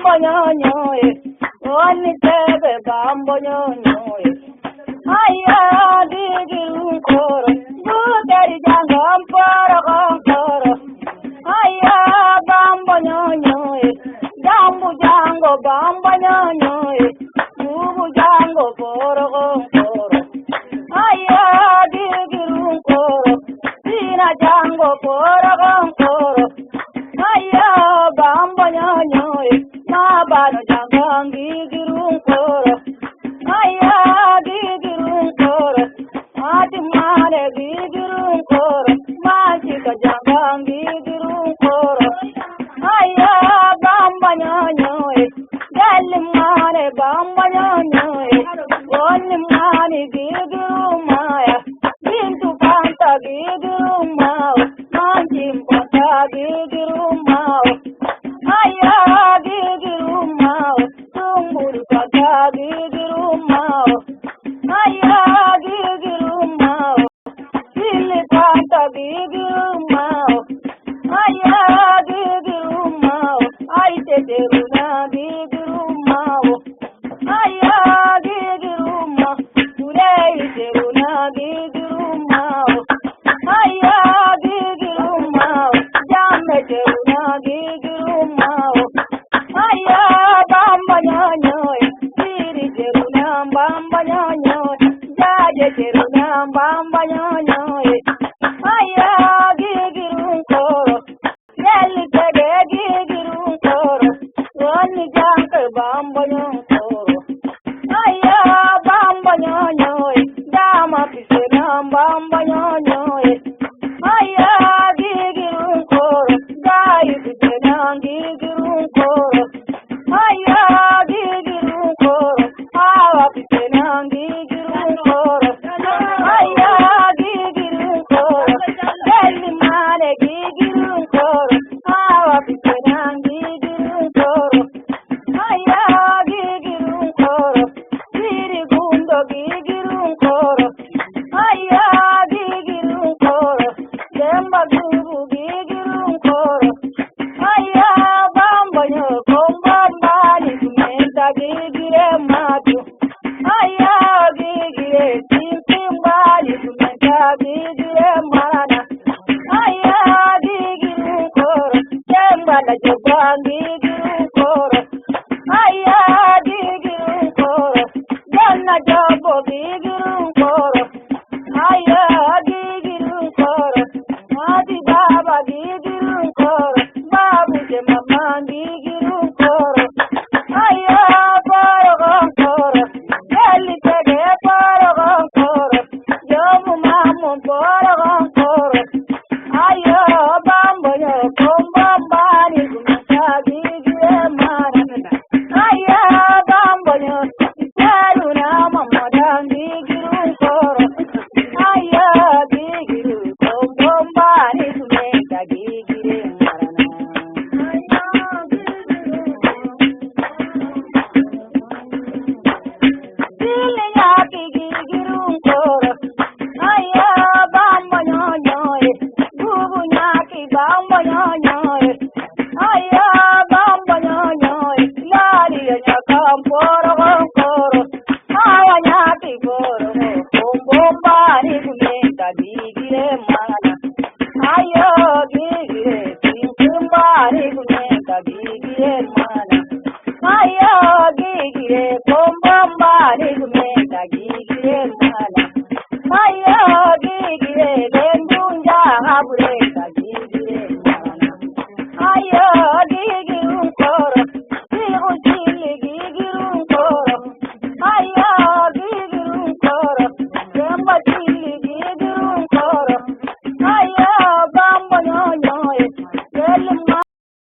bambo nyonyo oni tebe bambo nyonyo aya digiru koro budari janga ampara koro aya bambo nyonyo jambu jango bambo nyonyo bubu jango koro koro aya digiru koro tina jango koro koro aya bambo nyonyo ma bano jangangi girun koro aya girun koro ati mane girun koro ma chika jangangi girun koro aya bambo nyonyo gali mane bambo nyonyo oni mane girun maya bintu panta girun mao manjim panta girun mao aya girun mao tumbul panta girun mao aya girun mao sili panta girun mao aya girun mao ai te teruna girun mao aya girun mao ulei teruna girun mao aya girun mao jamme teruna girun mao aya bamba nyonyo siri teruna bamba nyonyo jaje teruna bamba nyonyo aya girun koro yelli tege girun koro woni jank bamba nyonyo aya bamba nyonyo dama pisena bamba nyonyo aya girun koro gai pisena girun koro aya girun koro awa pisena girun koro aya girun koro deli mane girun koro awa pisena girun koro aya girun koro siri gundo girun koro aya girun koro demba gubu girun koro aya bambo nyo kombamba ni kumenta gigire matu aya gigire simpimba ni kumenta gigire marana aya girun koro demba la jobangi girun koro aya girun koro janna jobo girun koro aya girun koro adi baba girun koro babu ke mama girun koro aya paro koro yeli tege paro koro yomu mamu paro koro aya bambo yo kombamba ni kumenta gigire marana aya bambo yo teruna mama dangi girun koro aya gigiru kombamba ni kumenta gigire marana dile ya gigirun koro aya bambo nyonyo bubu nyaki bambo nyonyo aya bambo nyonyo lali nyaka poro koro aya nyaki koro kombomba ni kumenta gigire marana aya gigire simpimba ni kumenta gigire marana aya gigire kombomba ni kumenta gigire marana aya gigire lendunja habure